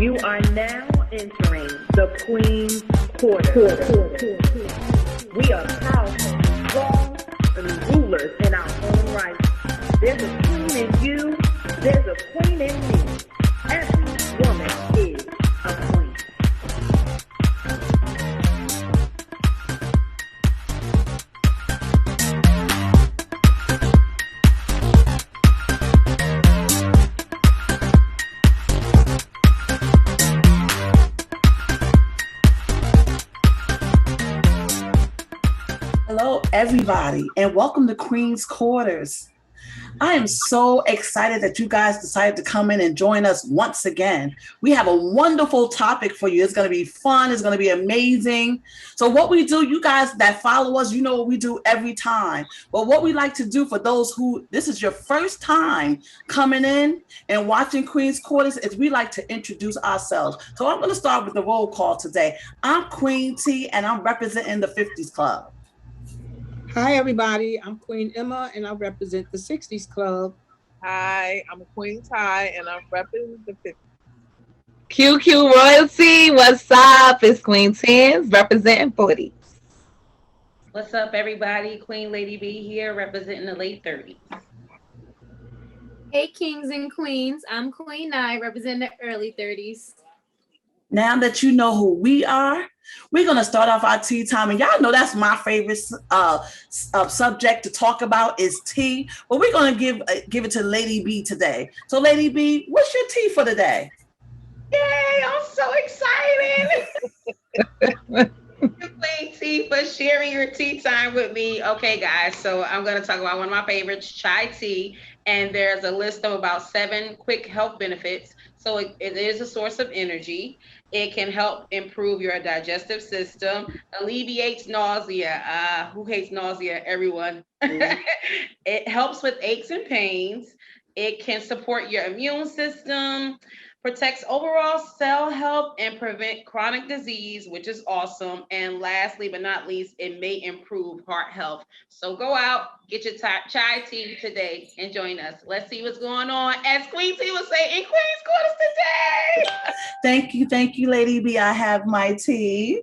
You are now entering the Queen's Quarter. We are powerful, strong, and rulers in our own right. There's a queen in you. There's a queen in me. Every woman is a queen. Hello, everybody, and welcome to Queen's Quarters. I am so excited that you guys decided to come in and join us once again. We have a wonderful topic for you. It's going to be fun. It's going to be amazing. So what we do, you guys that follow us, you know what we do every time. But what we like to do for those who, this is your first time coming in and watching Queen's Quarters, is we like to introduce ourselves. So I'm going to start with the roll call today. I'm Queen T, and I'm representing the 50s Club. Hi, everybody. I'm Queen Emma, and I represent the 60s Club. Hi, I'm Queen Ty, and I'm representing the 50s. QQ Royalty, what's up? It's Queen Tens, representing 40s. What's up, everybody? Queen Lady B here, representing the late 30s. Hey, kings and queens. I'm Queen Nye, representing the early 30s. Now that you know who we are, we're going to start off our tea time. And y'all know that's my favorite subject to talk about is tea. But we're going to give it to Lady B today. So Lady B, what's your tea for today? Yay, I'm so excited. Queen T for sharing your tea time with me. Okay, guys, so I'm going to talk about one of my favorites, chai tea. And there's a list of about 7 quick health benefits. So it is a source of energy. It can help improve your digestive system, alleviates nausea. Who hates nausea? Everyone. Mm-hmm. It helps with aches and pains. It can support your immune system, protects overall cell health, and prevent chronic disease, which is awesome. And lastly, but not least, it may improve heart health. So go out, get your chai tea today, and join us. Let's see what's going on, as Queen T would say, in Queen's Quarters today. Thank you, Lady B. I have my tea.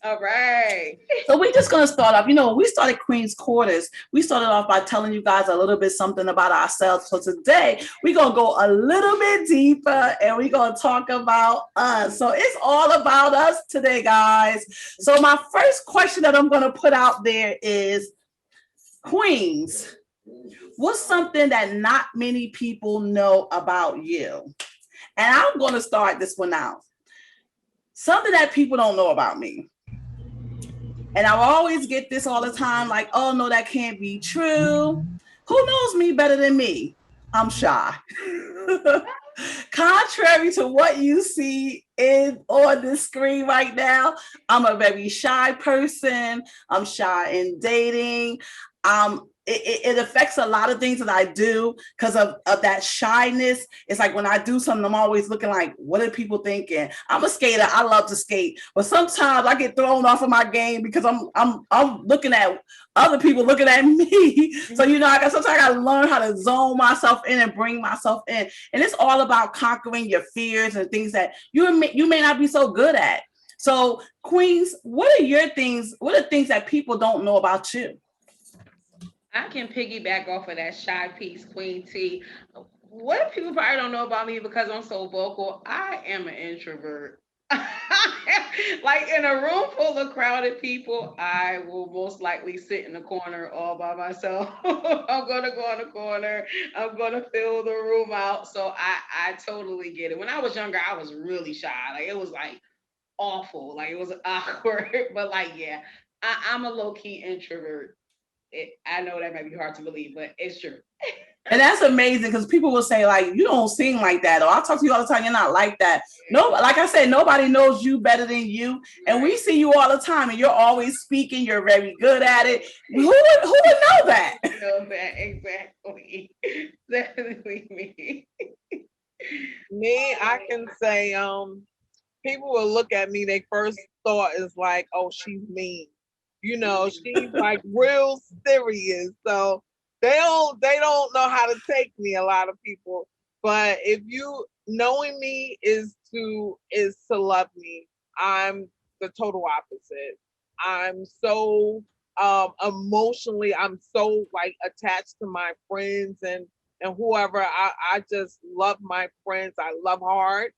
All right. So we're just going to start off. You know, when we started Queen's Quarters, we started off by telling you guys a little bit something about ourselves. So today, we're going to go a little bit deeper and we're going to talk about us. So it's all about us today, guys. So my first question that I'm going to put out there is, Queens, what's something that not many people know about you? And I'm going to start this one out. Something that people don't know about me. And I always get this all the time, like, oh, no, that can't be true. Who knows me better than me? I'm shy. Contrary to what you see on the screen right now, I'm a very shy person. I'm shy in dating. It affects a lot of things that I do because of that shyness. It's like when I do something, I'm always looking like, what are people thinking? I'm a skater. I love to skate, but sometimes I get thrown off of my game because I'm looking at other people looking at me. So, you know, sometimes I got to learn how to zone myself in and bring myself in. And it's all about conquering your fears and things that you may not be so good at. So, Queens, what are your things? What are things that people don't know about you? I can piggyback off of that shy piece, Queen T. What people probably don't know about me because I'm so vocal, I am an introvert. Like in a room full of crowded people, I will most likely sit in the corner all by myself. I'm going to go in the corner. I'm going to fill the room out. So I totally get it. When I was younger, I was really shy. Like it was like awful. Like it was awkward. But like, yeah, I'm a low-key introvert. I know that might be hard to believe, but it's true. And that's amazing because people will say, like, you don't seem like that, or I talk to you all the time, you're not like that. No, like I said, nobody knows you better than you. And we see you all the time, and you're always speaking. You're very good at it. Who would know that? Know that, exactly. Definitely me. Me, I can say, people will look at me, their first thought is like, oh, she's mean. You know, she's like real serious. So they don't know how to take me, a lot of people. But if you knowing me is to love me. I'm the total opposite. I'm so emotionally, I'm so like attached to my friends and whoever. I just love my friends. I love hard.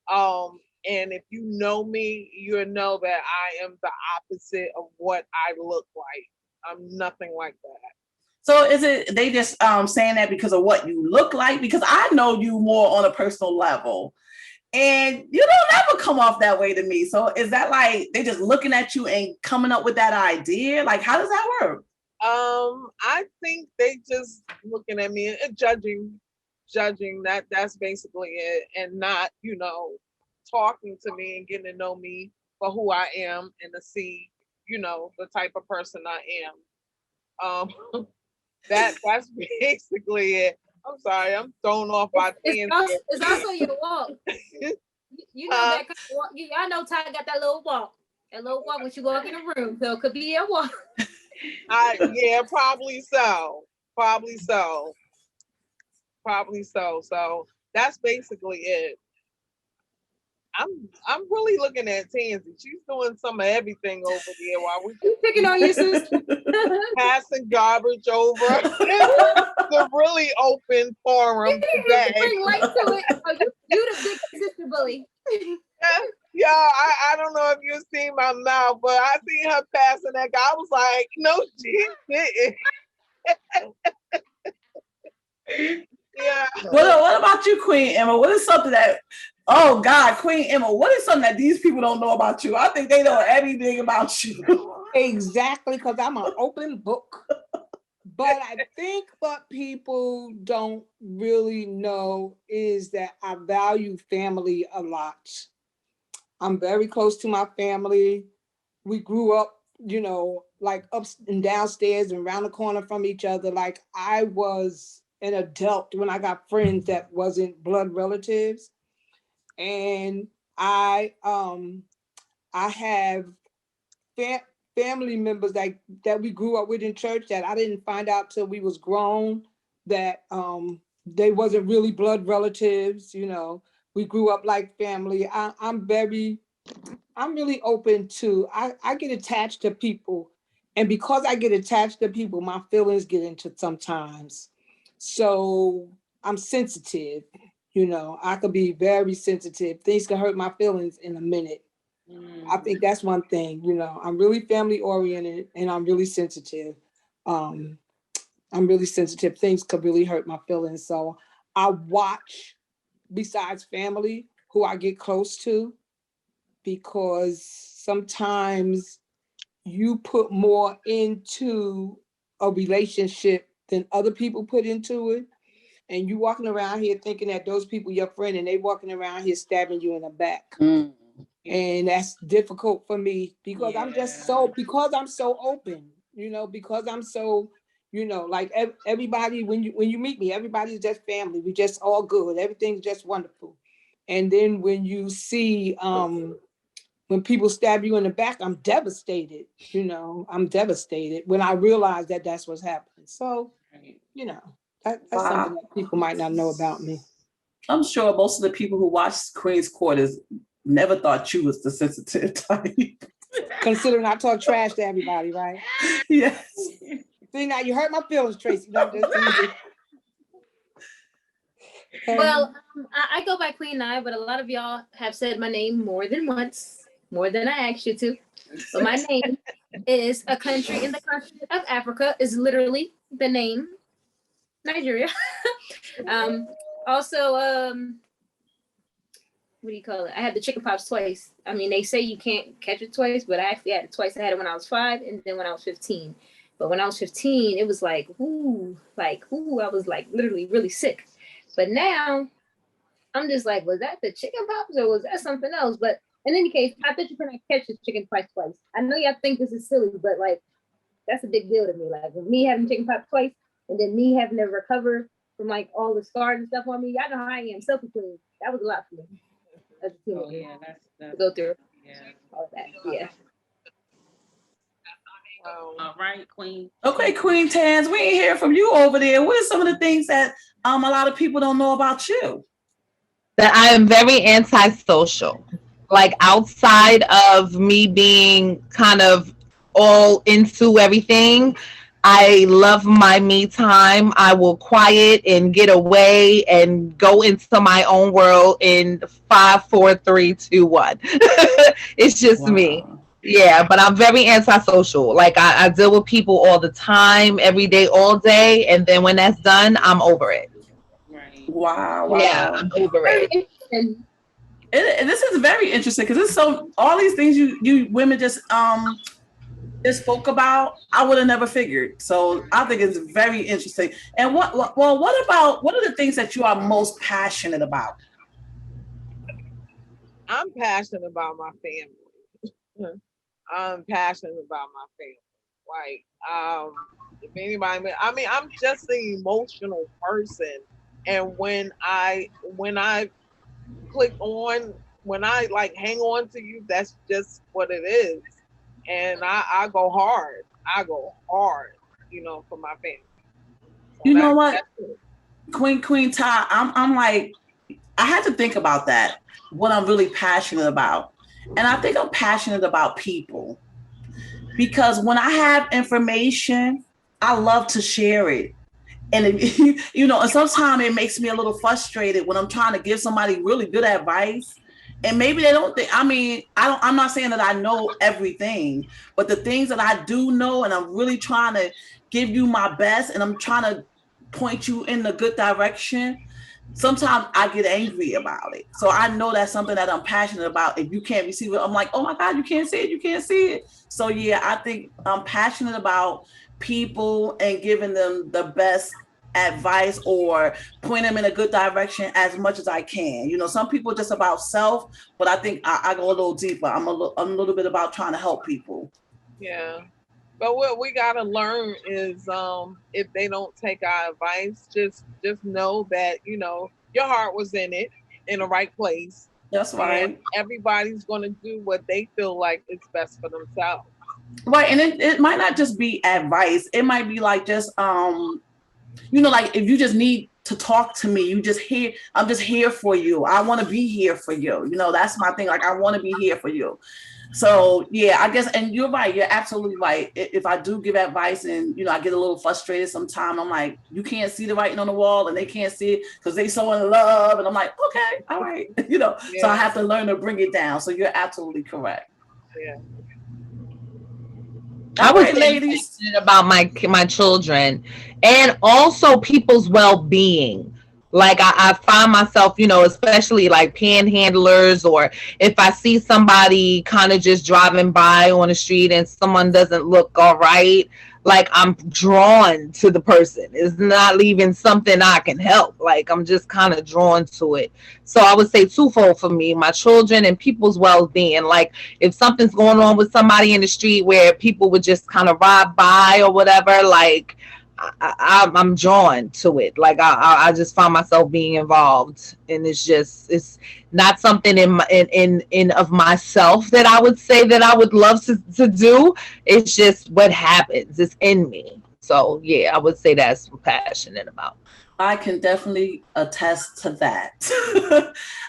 And if you know me, you know that I am the opposite of what I look like. I'm nothing like that. So is it they just saying that because of what you look like? Because I know you more on a personal level, and you don't ever come off that way to me. So is that like they just looking at you and coming up with that idea? Like, how does that work? I think they just looking at me and judging. That's basically it, and not, talking to me and getting to know me for who I am and to see, the type of person I am. That's basically it. I'm sorry, I'm thrown off by it's also your walk. You know that kind of walk. Y'all know Ty got that little walk. That little walk when you walk in the room. So it could be your walk. Yeah, probably so. So that's basically it. I'm really looking at Tansy. She's doing some of everything over there while we picking on your sister. Passing garbage over. It's a really open forum today. Bring light to it. Oh, you the big sister bully. Yeah, I don't know if you've seen my mouth, but I seen her passing that guy. I was like, no, she didn't. Yeah. What about you, Queen Emma? What is something that, oh God, Queen Emma, what is something that these people don't know about you? I think they know everything about you. Exactly, because I'm an open book. But I think what people don't really know is that I value family a lot. I'm very close to my family. We grew up, like up and downstairs and around the corner from each other. Like I was an adult when I got friends that wasn't blood relatives. And I have family members that we grew up with in church that I didn't find out till we was grown, that they wasn't really blood relatives. We grew up like family. I'm really open to, I get attached to people, and because I get attached to people, my feelings get into sometimes. So I'm sensitive, I could be very sensitive. Things can hurt my feelings in a minute. I think that's one thing, I'm really family oriented and I'm really sensitive. Things could really hurt my feelings. So I watch, besides family, who I get close to, because sometimes you put more into a relationship than other people put into it. And you walking around here thinking that those people your friend, and they walking around here stabbing you in the back. And that's difficult for me because I'm so open, because I'm so, like everybody, when you meet me, everybody's just family. We just all good. Everything's just wonderful. And then when you see, when people stab you in the back, I'm devastated. I'm devastated when I realize that that's what's happening. So, that's something that people might not know about me. I'm sure most of the people who watch Queen's Quarters never thought you was the sensitive type. Considering I talk trash to everybody, right? Yes. See, now you hurt my feelings, Tracy. Well, I go by Queen Nai, but a lot of y'all have said my name more than once, more than I asked you to. But my name is a country in the continent of Africa, is literally the name, Nigeria. Also, what do you call it? I had the chicken pox twice. I mean, they say you can't catch it twice, but I actually had it twice. I had it when I was 5 and then when I was 15. But when I was 15, it was like, I was like literally really sick. But now I'm just like, was that the chicken pox or was that something else? But in any case, I think you cannot catch the chicken pox twice. I know y'all think this is silly, but like, that's a big deal to me. Like with me having chicken pox twice and then me having to recover from like all the scars and stuff on me. Y'all know how I am, self-clean. That was a lot for me. That's to go through all that. Yeah. All right, Queen. Okay, Queen Tans, we ain't hear from you over there. What are some of the things that a lot of people don't know about you? That I am very antisocial. Like outside of me being kind of all into everything, I love my me time. I will quiet and get away and go into my own world in 5, 4, 3, 2, 1. It's just me. Wow. Yeah, but I'm very antisocial. Like I deal with people all the time, every day, all day, and then when that's done, I'm over it. Right. Wow. Yeah, Wow. I'm over it. And And this is very interesting because it's so all these things you women just spoke about, I would have never figured. So I think it's very interesting. And what are the things that you are most passionate about? I'm passionate about my family. I'm passionate about my family. Like, if anybody, I mean, I'm just an emotional person, and when I click on, when I like hang on to you, that's just what it is, and I go hard. I go hard, for my family. So You know what, that's it. Queen Ty, I'm like, I had to think about that. What I'm really passionate about, and I think I'm passionate about people because when I have information, I love to share it. And and sometimes it makes me a little frustrated when I'm trying to give somebody really good advice, and maybe they don't think. I mean, I'm not saying that I know everything, but the things that I do know, and I'm really trying to give you my best, and I'm trying to point you in the good direction. Sometimes I get angry about it. So I know that's something that I'm passionate about. If you can't receive it, I'm like, oh my God, you can't see it, you can't see it. So yeah, I think I'm passionate about people and giving them the best advice or point them in a good direction as much as I can. Some people just about self, but I think I go a little deeper. I'm a little bit about trying to help people. Yeah. But what we gotta learn is, if they don't take our advice, just know that your heart was in the right place, That's and right. everybody's gonna do what they feel like is best for themselves. Right. And it might not just be advice. It might be like just like if you just need to talk to me, I'm just here for you. I want to be here for you. That's my thing. Like I want to be here for you. So yeah, I guess, and you're right. You're absolutely right. If I do give advice and I get a little frustrated sometimes, I'm like, you can't see the writing on the wall, and they can't see it because they so in love, and I'm like, okay, all right, So I Yeah. have to learn to bring it down. So you're absolutely correct. Yeah. I All was right, really ladies. passionate about my children and also people's well-being. Like I find myself, especially like panhandlers, or if I see somebody kind of just driving by on the street and someone doesn't look all right, like I'm drawn to the person. It's not even something I can help. Like I'm just kind of drawn to it. So I would say twofold for me, my children and people's well-being. Like if something's going on with somebody in the street where people would just kind of ride by or whatever, like I'm drawn to it. Like I just find myself being involved, and it's not something in of myself that I would say that I would love to do. It's just what happens. It's in me. So yeah, I would say that's what I'm passionate about. I can definitely attest to that.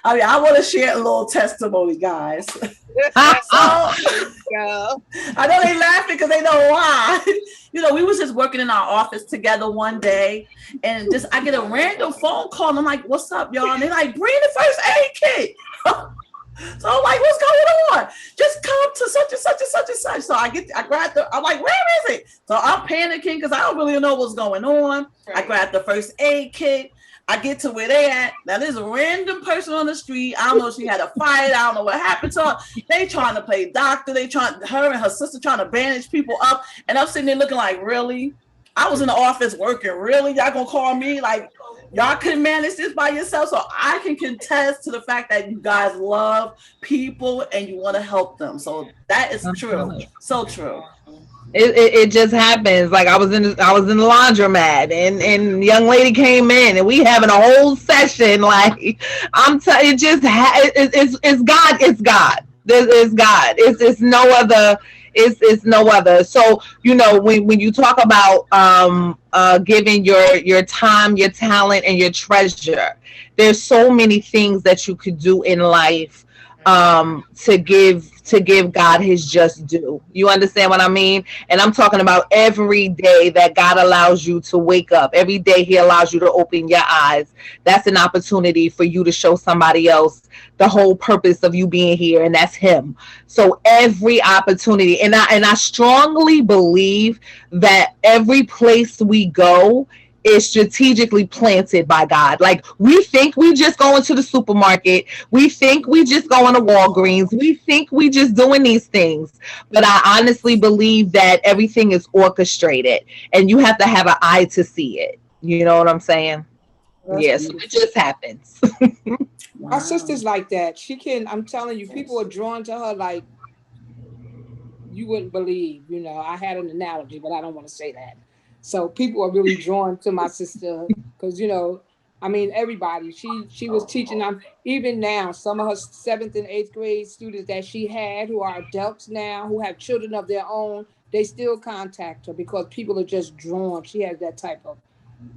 I mean, I want to share a little testimony, guys. So Yeah. I know they laughing because they know why. We was just working in our office together one day, and just I get a random phone call, and I'm like, "What's up, y'all?" And they're like, "Bring the first aid kit." So I'm like, "What's going on?" "Just come to such and such and such and such." So I grabbed I'm like, "Where is it?" So I'm panicking because I don't really know what's going on. I grabbed the first aid kit. I get to where they at. Now there's a random person on the street. I don't know if she had a fight. I don't know what happened to her. They trying to play doctor. Her and her sister trying to bandage people up. And I'm sitting there looking like, really? I was in the office working. Really? Y'all gonna call me? Like, y'all couldn't manage this by yourself? So I can contest to the fact that you guys love people and you want to help them. So that is true. So true. It just happens. Like I was in the laundromat, and young lady came in, and we having a whole session. Like it's God. It's God. It's God. It's no other. It's no other. So, you know, when you talk about giving your time, your talent, and your treasure, there's so many things that you could do in life to give God his just due. You understand what I mean? And I'm talking about every day that God allows you to wake up. Every day he allows you to open your eyes. That's an opportunity for you to show somebody else the whole purpose of you being here, and that's him. So every opportunity, and I strongly believe that every place we go is strategically planted by God. Like, we think we just going to the supermarket, we think we just going to Walgreens, we think we just doing these things, but I honestly believe that everything is orchestrated, and you have to have an eye to see it. You know what I'm saying? Yes, it just happens. Our sister's like that. She can, I'm telling you, people are drawn to her like you wouldn't believe. You know, I had an analogy, but I don't want to say that. So people are really drawn to my sister because, you know, I mean, everybody. She was teaching them. Even now, some of her 7th and 8th grade students that she had who are adults now, who have children of their own, they still contact her because people are just drawn. She has that type of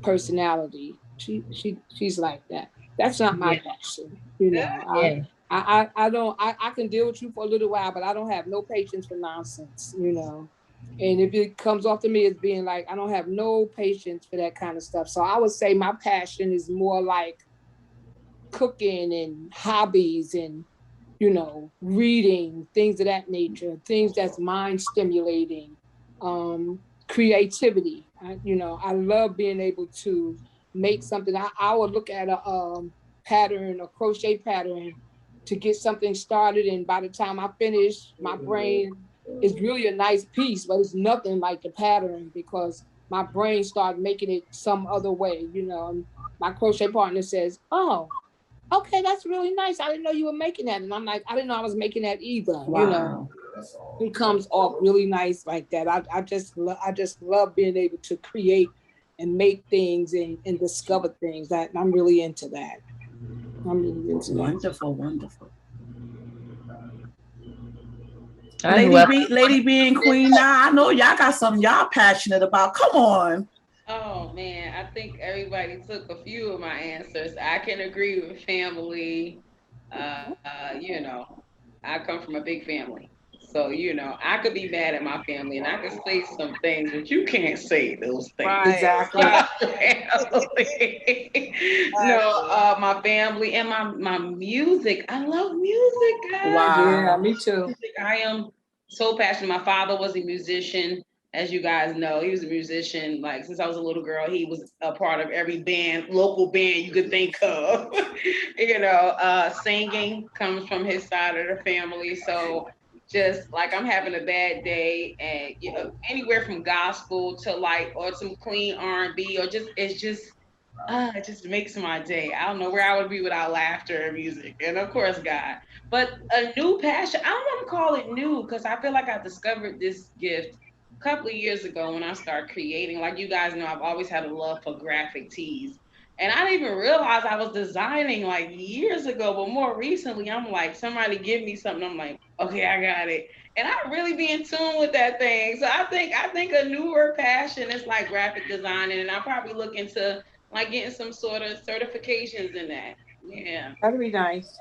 personality. She's like that. That's not my passion, you know. I can deal with you for a little while, but I don't have no patience for nonsense, you know. And if it comes off to me as being like, I don't have no patience for that kind of stuff. So I would say my passion is more like cooking and hobbies and, you know, reading, things of that nature, things that's mind stimulating, creativity. I love being able to make something. I would look at a pattern, a crochet pattern to get something started. And by the time I finish, my brain is really a nice piece, but it's nothing like the pattern because my brain started making it some other way, you know. And my crochet partner says, oh, okay, that's really nice. I didn't know you were making that. And I'm like, I didn't know I was making that either. Wow. You know, it comes off really nice like that. I just love being able to create and make things and discover things. I'm really into that. I'm really into that. Wonderful. Lady B and Queen, now I know y'all got something y'all passionate about. Come on. Oh man, I think everybody took a few of my answers. I can agree with family. You know, I come from a big family. So, you know, I could be mad at my family and I could say some things, but you can't say those things. Right, exactly. My family and my music. I love music, guys. Wow. Yeah, me too. I am so passionate. My father was a musician. As you guys know, he was a musician. Like, since I was a little girl, he was a part of every band, local band you could think of. You know, singing comes from his side of the family. So just like I'm having a bad day, and you know, anywhere from gospel to like or some clean R&B or just it just makes my day. I don't know where I would be without laughter and music, and of course God. But a new passion, I don't want to call it new because I feel like I discovered this gift a couple of years ago when I started creating. Like you guys know, I've always had a love for graphic tees. And I didn't even realize I was designing like years ago, but more recently, I'm like, somebody give me something. I'm like, okay, I got it. And I really be in tune with that thing. So I think a newer passion is like graphic designing, and I'll probably look into like getting some sort of certifications in that. Yeah. That'd be nice.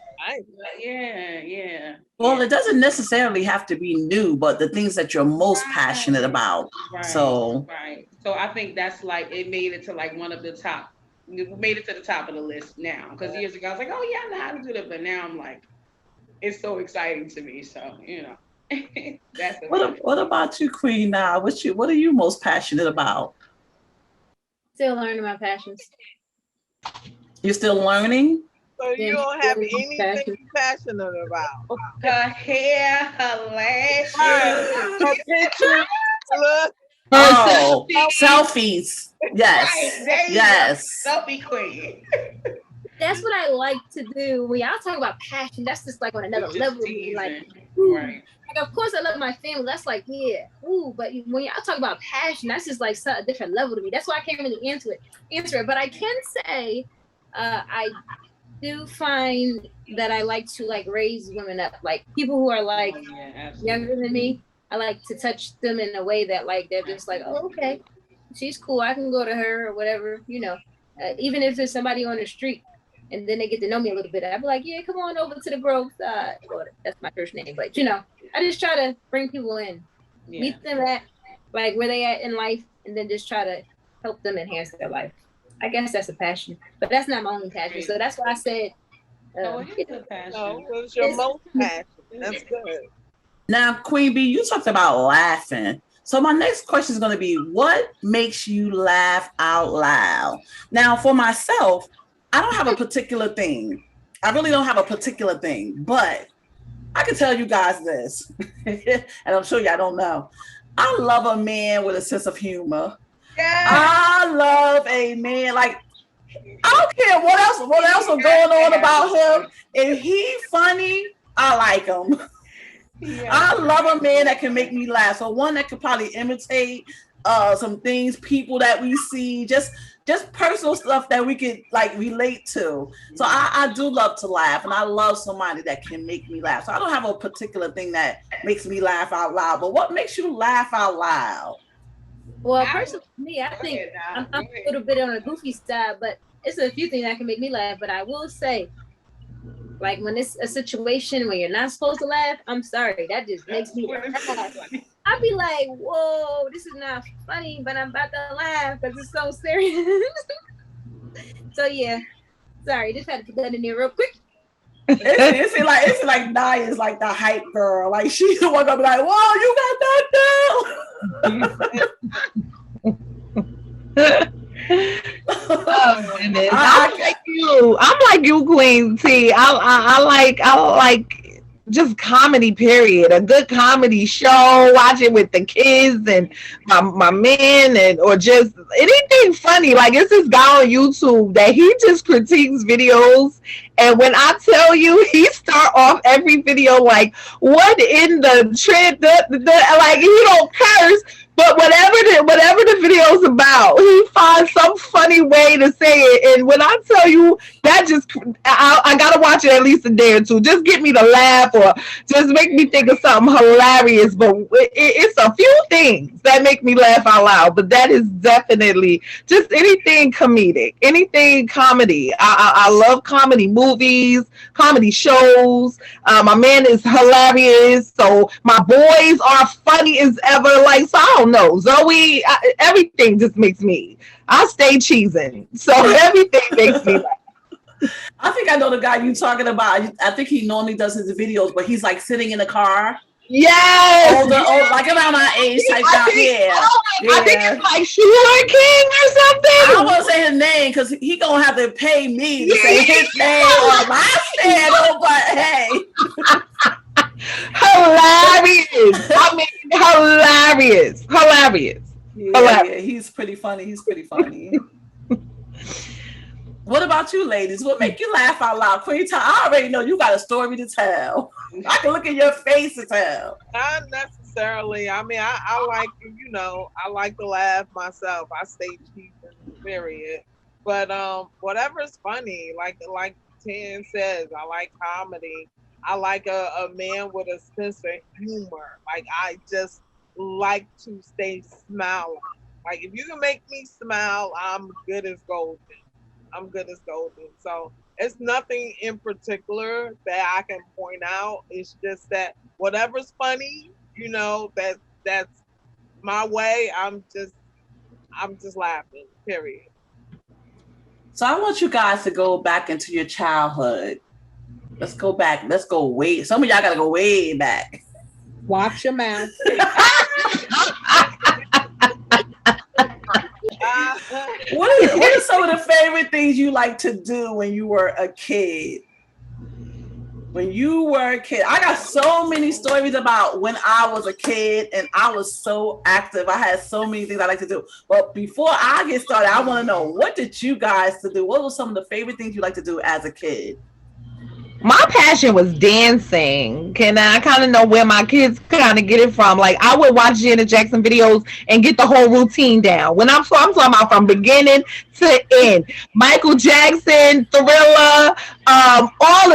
Yeah. Well, it doesn't necessarily have to be new, but the things that you're most passionate about. Right. So I think that's like, it made it to like one of the top. Made it to the top of the list now because years ago I was like, oh yeah, I know how to do that, but now I'm like, it's so exciting to me. So you know, that's what about you, Queen? Now, what are you most passionate about? Still learning my passions. You're still learning? So you don't have anything you're passionate about? Her hair, her lashes, her pictures. Look. Oh, selfies. Yes. Right, yes. Selfie queen. That's what I like to do. When y'all talk about passion, that's just like on another level. Like, right. Like, of course, I love my family. That's like, yeah, but when y'all talk about passion, that's just like a different level to me. That's why I can't really answer it. But I can say, I do find that I like to like raise women up, like people who are like younger than me. I like to touch them in a way that like they're just like, oh, okay, she's cool. I can go to her or whatever, you know. Even if there's somebody on the street and then they get to know me a little bit, I'd be like, yeah, come on over to the Grove side. Well, that's my church name, but you know, I just try to bring people in, meet them at like where they at in life, and then just try to help them enhance their life. I guess that's a passion, but that's not my only passion. So that's why I said, No, it's your most passion. That's good. Now, Queen B, you talked about laughing. So my next question is going to be, what makes you laugh out loud? Now, for myself, I don't have a particular thing. I really don't have a particular thing, but I can tell you guys this, and I'm sure y'all don't know. I love a man with a sense of humor. Yeah. I love a man, like, I don't care what else is going on about him. If he funny, I like him. Yeah. I love a man that can make me laugh. So one that could probably imitate some things, people that we see, just personal stuff that we could like relate to. So I do love to laugh, and I love somebody that can make me laugh. So I don't have a particular thing that makes me laugh out loud. But what makes you laugh out loud? Well, personally, for me, I think I'm a little bit on a goofy side, but it's a few things that can make me laugh. But I will say, like when it's a situation where you're not supposed to laugh, I'm sorry, that just makes me laugh. I'd be like, whoa, this is not funny, but I'm about to laugh because it's so serious. So yeah, sorry, just had to put that in there real quick. It's like Nia is like the hype girl. Like she's the one gonna be like, whoa, you got that down. Oh goodness. I'm like you, Queen T. I like just comedy, period. A good comedy show, watch it with the kids and my men, and or just anything funny. Like it's this guy on YouTube that he just critiques videos, and when I tell you, he start off every video like, what in the trend, like he don't curse, but whatever the video is about, he finds some funny way to say it. And when I tell you that, just I gotta watch it at least a day or two. Just get me to laugh or just make me think of something hilarious. But it's a few things that make me laugh out loud. But that is definitely just anything comedic, anything comedy. I love comedy movies, comedy shows. My man is hilarious. So my boys are funny as ever. Like, so I don't know. Zoe, everything just makes me. I stay cheesing. So everything makes me laugh. I think I know the guy you talking about. I think he normally does his videos, but he's like sitting in the car. Yes. Older, like around our age type guy. I think it's like Sugar King or something. I don't want to say his name because he gonna have to pay me to say his name on my channel. But hey, hilarious! I mean, hilarious. Yeah, he's pretty funny. What about you, ladies? What make you laugh out loud? Queen Ty, I already know you got a story to tell. I can look at your face and tell. Not necessarily. I mean, I like, I like to laugh myself. I stay cheap, period. But whatever's funny, like Tan says, I like comedy. I like a man with a sense of humor. Like I just like to stay smiling. Like if you can make me smile, I'm good as golden. So it's nothing in particular that I can point out. It's just that whatever's funny, that's my way. I'm just laughing, period. So I want you guys to go back into your childhood. Let's go back. Let's go way. Some of y'all gotta go way back. Watch your mouth. What are some of the favorite things you like to do when you were a kid? I got so many stories about when I was a kid and I was so active. I had so many things I like to do. But before I get started, I want to know, what did you guys to do? What were some of the favorite things you like to do as a kid? My passion was dancing. Can I kind of know where my kids kind of get it from? Like I would watch Janet Jackson videos and get the whole routine down. When I'm talking about from beginning to end. Michael Jackson, Thriller,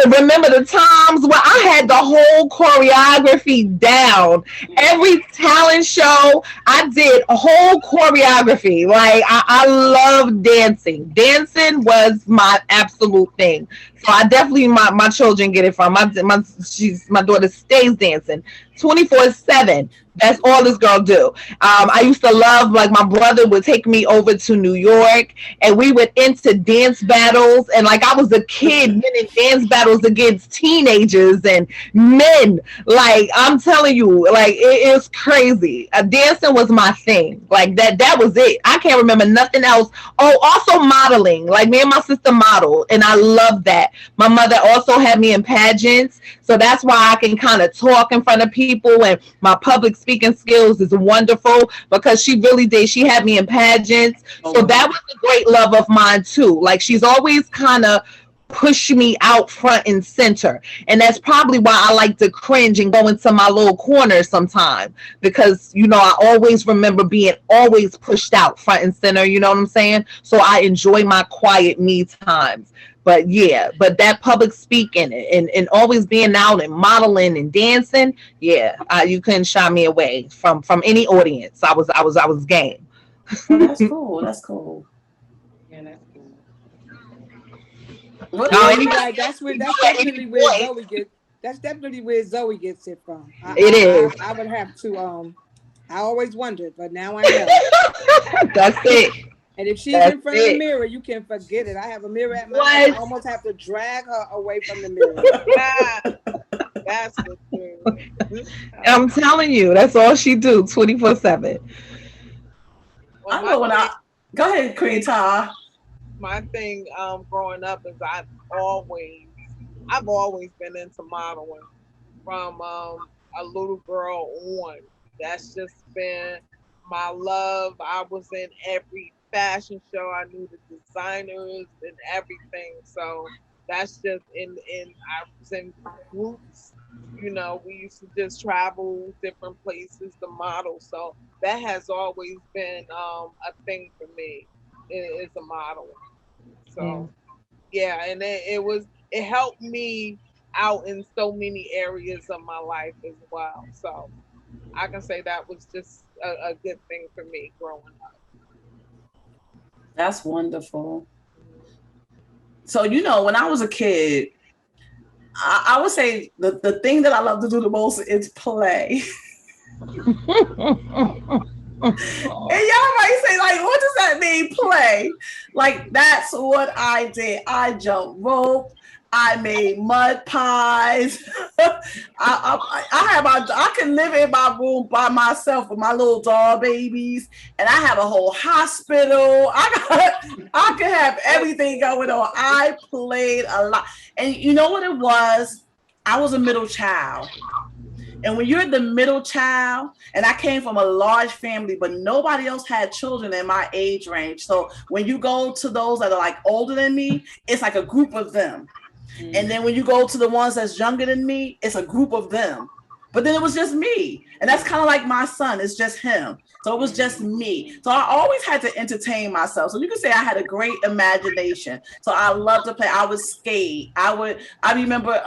Remember the times where I had the whole choreography down. Every talent show, I did a whole choreography. Like I love dancing. Dancing was my absolute thing. So I definitely my children get it from my daughter stays dancing 24/7. That's all this girl do. I used to love, like, my brother would take me over to New York and we would enter dance battles, and like I was a kid winning dance battles against teenagers and men. Like I'm telling you, like it is crazy. Dancing was my thing. Like that was it. I can't remember nothing else. Oh, also modeling. Like me and my sister modeled, and I love that. My mother also had me in pageants, so that's why I can kind of talk in front of people, and my public speaking skills is wonderful because she really did. She had me in pageants. So that was a great love of mine too. Like she's always kind of pushed me out front and center. And that's probably why I like to cringe and go into my little corner sometime, because, you know, I always remember being always pushed out front and center. You know what I'm saying? So I enjoy my quiet me times. But yeah, but that public speaking and always being out and modeling and dancing, yeah, you couldn't shy me away from any audience. I was game. Oh, that's cool. That's cool. Yeah, that's cool. What, Yeah, anybody- like, that's definitely where Zoe gets. That's definitely where Zoe gets it from. It is. I would have to. I always wondered, but now I know. That's it. And if she's That's in front of the it. mirror, you can forget it. I have a mirror at my What? house. I almost have to drag her away from the mirror. That's the thing. I'm telling you, that's all she do 24/7. I know when I go ahead, Queen Tara. My thing growing up is I've always been into modeling from a little girl on. That's just been my love. I was in every fashion show. I knew the designers and everything. So that's just I was in groups. You know, we used to just travel different places to model. So that has always been a thing for me. Is a modeling. So yeah, and it helped me out in so many areas of my life as well. So I can say that was just a good thing for me growing up. That's wonderful. So, you know, when I was a kid, I would say the thing that I love to do the most is play. And y'all might say, like, what does that mean, play? Like, that's what I did. I jumped rope. I made mud pies. I can live in my room by myself with my little doll babies, and I have a whole hospital. I could have everything going on. I played a lot, and you know what it was? I was a middle child. And when you're the middle child, and I came from a large family, but nobody else had children in my age range. So when you go to those that are like older than me, it's like a group of them. And then when you go to the ones that's younger than me, it's a group of them. But then it was just me. And that's kind of like my son. It's just him. So it was just me. So I always had to entertain myself. So you can say I had a great imagination. So I loved to play. I would skate. I remember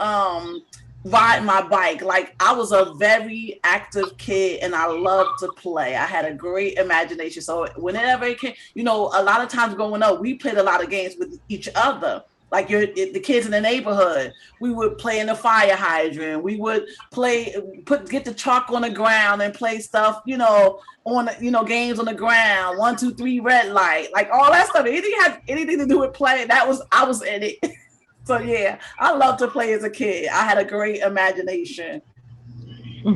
riding my bike. Like, I was a very active kid and I loved to play. I had a great imagination. So whenever it came, you know, a lot of times growing up, we played a lot of games with each other. Like the kids in the neighborhood, we would play in the fire hydrant. We would get the chalk on the ground and play stuff, you know, games on the ground. 1, 2, 3, red light, like all that stuff. Anything had anything to do with playing, I was in it. So yeah, I loved to play as a kid. I had a great imagination.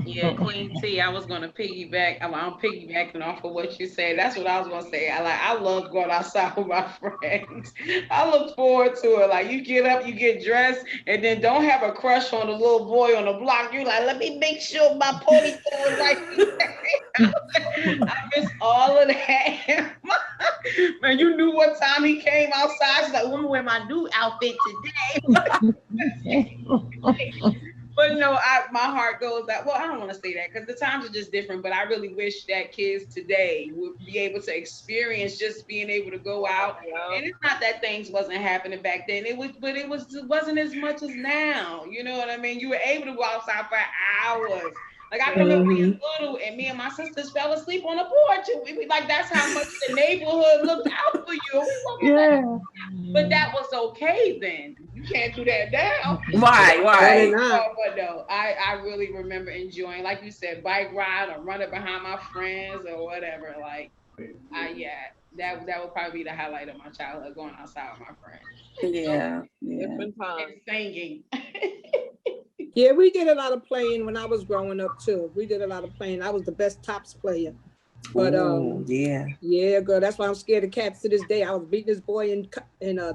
Yeah, Queen T, I was gonna piggyback. I'm piggybacking off of what you said. That's what I was gonna say. I love going outside with my friends. I look forward to it. Like, you get up, you get dressed, and then don't have a crush on the little boy on the block. You like, let me make sure my ponytail is right. I miss all of that. Man, you knew what time he came outside. She's like, let me wear my new outfit today. But no, my heart goes out. Well, I don't want to say that because the times are just different. But I really wish that kids today would be able to experience just being able to go out. Yeah. And it's not that things wasn't happening back then. It wasn't as much as now. You know what I mean? You were able to go outside for hours. Like I can remember being little, and me and my sisters fell asleep on the porch. Like that's how much the neighborhood looked out for you. Yeah. But that was okay then. You can't do that now. Right. But no, I really remember enjoying, like you said, bike ride or running behind my friends or whatever. Like, that would probably be the highlight of my childhood, going outside with my friends. Yeah. Different times. And singing. Yeah, we did a lot of playing when I was growing up too. We did a lot of playing. I was the best tops player. But yeah, girl, that's why I'm scared of cats to this day. I was beating this boy in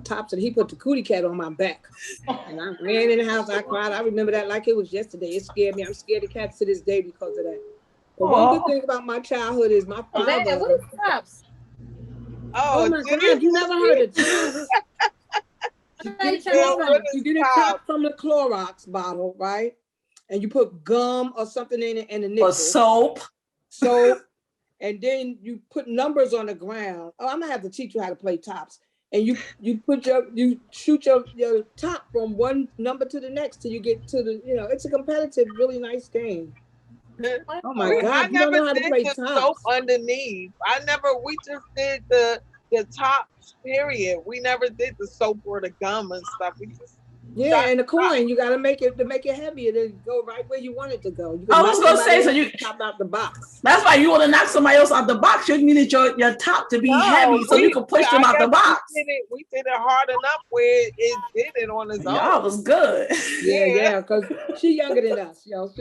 tops, and he put the cootie cat on my back. And I ran in the house. I cried. I remember that like it was yesterday. It scared me. I'm scared of cats to this day because of that. But one good thing about my childhood is my father. What is tops? Oh my God, you never heard of tops? You get a top from the Clorox bottle, right? And you put gum or something in it and a nickel. Or soap. And then you put numbers on the ground. Oh, I'm gonna have to teach you how to play tops. And you shoot your top from one number to the next till you get to the, it's a competitive, really nice game. Oh my God, you don't know how to play tops. Soap underneath. We just did the tops, period. We never did the soap or the gum and stuff. We just and the coin, you gotta make it heavier to go right where you want it to go. I was gonna say, so you top out the box. That's why you want to knock somebody else out the box. You needed your top to be heavy so you could push them out the box. We did it hard enough where it did it on its own. Y'all was good. Yeah, because she's younger than us, so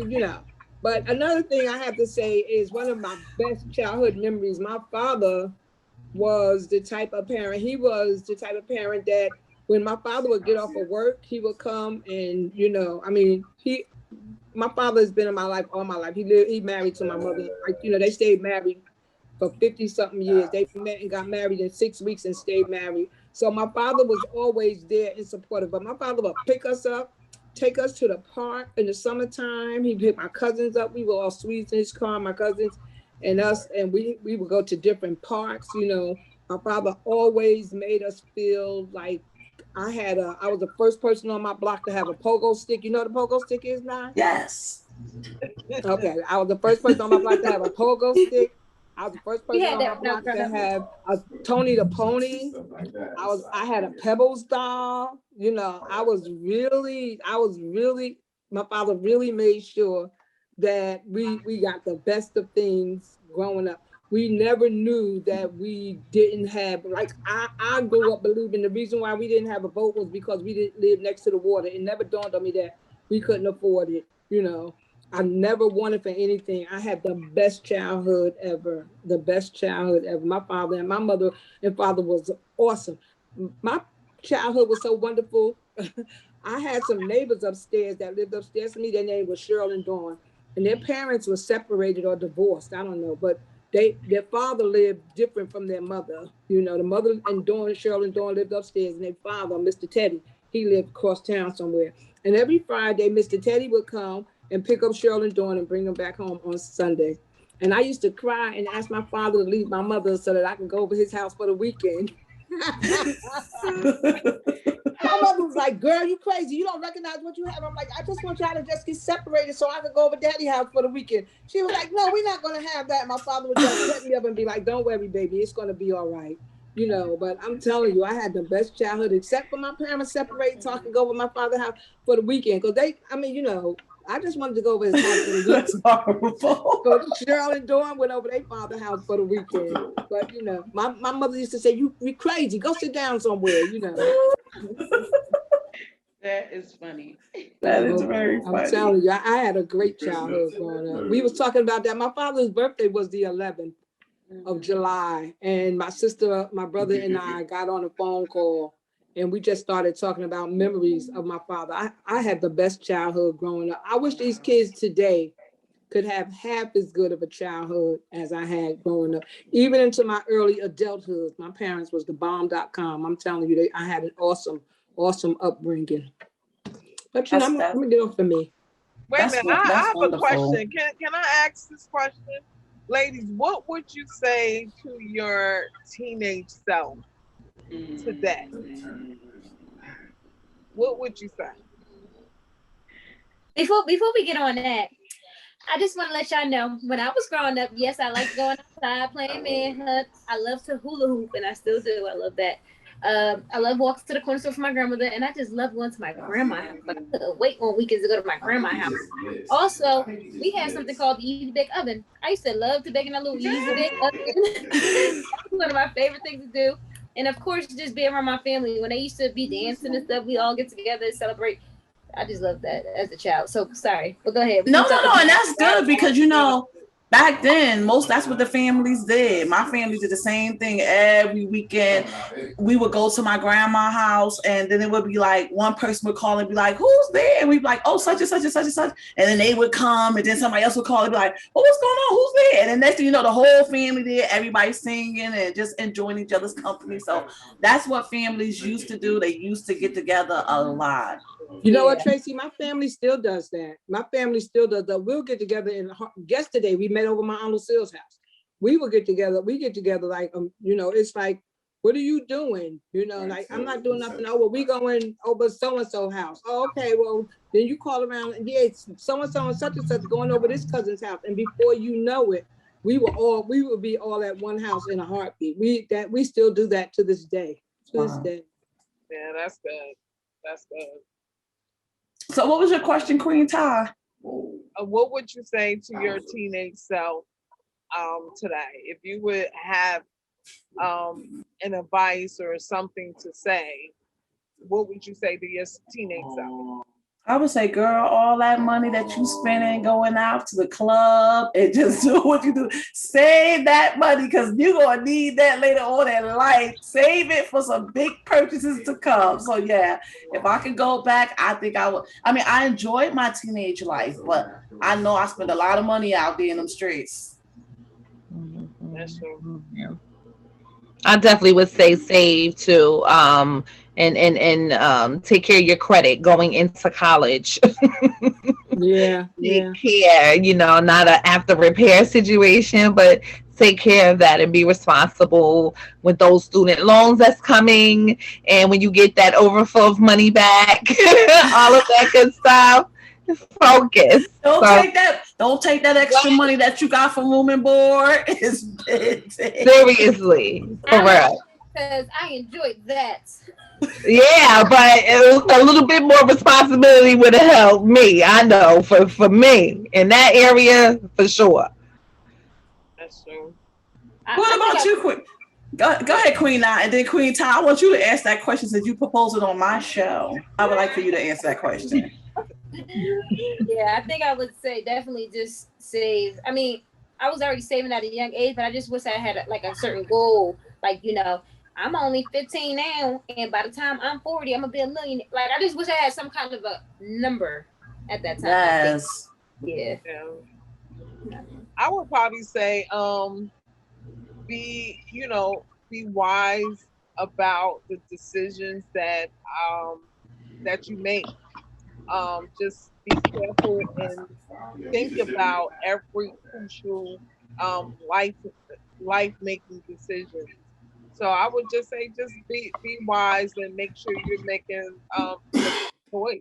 But another thing I have to say is one of my best childhood memories. My father was the type of parent. He was the type of parent that when my father would get off of work, he would come and, my father has been in my life all my life. He married to my mother. They stayed married for 50 something years. They met and got married in 6 weeks and stayed married. So my father was always there and supportive. But my father would pick us up, take us to the park in the summertime. He'd pick my cousins up. We were all Swedes in his car, my cousins and us, and we would go to different parks. My father always made us feel like I was the first person on my block to have a pogo stick. You know what a pogo stick is now? Yes. Okay, I was the first person on my block to have a pogo stick. I was the first person on my block to have a Tony the Pony. I had a Pebbles doll. I was really, my father really made sure that we got the best of things growing up. We never knew that we didn't have, I grew up believing the reason why we didn't have a boat was because we didn't live next to the water. It never dawned on me that we couldn't afford it. I never wanted for anything. I had the best childhood ever, My father and my mother and father was awesome. My childhood was so wonderful. I had some neighbors upstairs that lived upstairs from me. Their name was Cheryl and Dawn, and their parents were separated or divorced. I don't know, but their father lived different from their mother. The mother and Cheryl and Dawn lived upstairs, and their father, Mr. Teddy, he lived across town somewhere. And every Friday, Mr. Teddy would come and pick up Cheryl and Dawn and bring them back home on Sunday. And I used to cry and ask my father to leave my mother so that I could go over his house for the weekend. My mother was like, "Girl, you crazy. You don't recognize what you have." I'm like, "I just want y'all to just get separated so I could go over Daddy's house for the weekend." She was like, "No, we're not going to have that." My father would just set me up and be like, "Don't worry, baby. It's going to be all right." But I'm telling you, I had the best childhood, except for my parents separated so I could go over my father's house for the weekend. Because I just wanted to go over his house for the weekend. That's horrible. So Cheryl and Dawn went over their father's house for the weekend. But, my mother used to say, you crazy. Go sit down somewhere, That is funny. That is very funny. I'm telling you, I had a great childhood growing up. We was talking about that. My father's birthday was the 11th of July. And my sister, my brother, and I got on a phone call. And we just started talking about memories of my father. I had the best childhood growing up. I wish these kids today could have half as good of a childhood as I had growing up. Even into my early adulthood, my parents was thebomb.com. I'm telling you, I had an awesome upbringing. But I'm gonna get off of me. Wait a minute, I have wonderful. a question. Can I ask this question? Ladies, what would you say to your teenage self today? What would you say? Before we get on that, I just want to let y'all know, when I was growing up, yes, I liked going outside playing manhunt. I love to hula hoop, and I still do. I love that. I love walking to the corner store for my grandmother, and I just love going to my grandma's house. Like, I couldn't wait on weekends to go to my grandma's house. Also, we had something called the Easy Bake Oven. I used to love to bake in that little Easy Bake Oven. That was one of my favorite things to do. And of course, just being around my family. When they used to be dancing and stuff, we all get together and celebrate. I just love that as a child. So sorry, but go ahead. No, and that's good because back then, that's what the families did. My family did the same thing every weekend. We would go to my grandma's house, and then it would be like one person would call and be like, "Who's there?" And we'd be like, "Oh, such and such and such and such." And then they would come, and then somebody else would call and be like, "Oh, what's going on? Who's there?" And then next thing you know, the whole family there, everybody singing and just enjoying each other's company. So that's what families used to do. They used to get together a lot. You know what, Tracy? My family still does that. My family still does that. We'll get together. Yesterday, we met over my Uncle Sil's house. We will get together. We get together like, it's like, what are you doing? Like, I'm not doing nothing. Oh, well, we going over so-and-so house. Oh, okay, well, then you call around and so-and-so and such and such going over this cousin's house. And before you know it, we will be all at one house in a heartbeat. We still do that to this day. Yeah, that's good. That's good. So what was your question, Queen Ty? What would you say to your teenage self today? If you would have an advice or something to say, what would you say to your teenage self? I would say, girl, all that money that you spending going out to the club and just do what you do. Save that money because you're going to need that later on in life. Save it for some big purchases to come. So, yeah, if I could go back, I think I would. I mean, I enjoyed my teenage life, but I know I spent a lot of money out there in them streets. That's true. Yeah. I definitely would say save too. And take care of your credit going into college. Yeah. Take care, not an after repair situation, but take care of that and be responsible with those student loans that's coming. And when you get that overflow of money back, all of that good stuff, focus. Don't take that extra money that you got from room and board. Seriously, for real. Because I enjoyed that. Yeah, but it was a little bit more responsibility would have helped me. I know for me in that area for sure. That's true. What about you, Queen? Go ahead, Queen Nye, and then Queen Ty. I want you to ask that question since you proposed it on my show. I would like for you to answer that question. Yeah, I think I would say definitely just save. I mean, I was already saving at a young age, but I just wish I had a certain goal. Like, I'm only 15 now, and by the time I'm 40, I'm gonna be a millionaire. Like, I just wish I had some kind of a number at that time. Yes. Yeah. I would probably say, be wise about the decisions that you make. Just be careful and think about every crucial life making decision. So I would just say, just be wise and make sure you're making a choice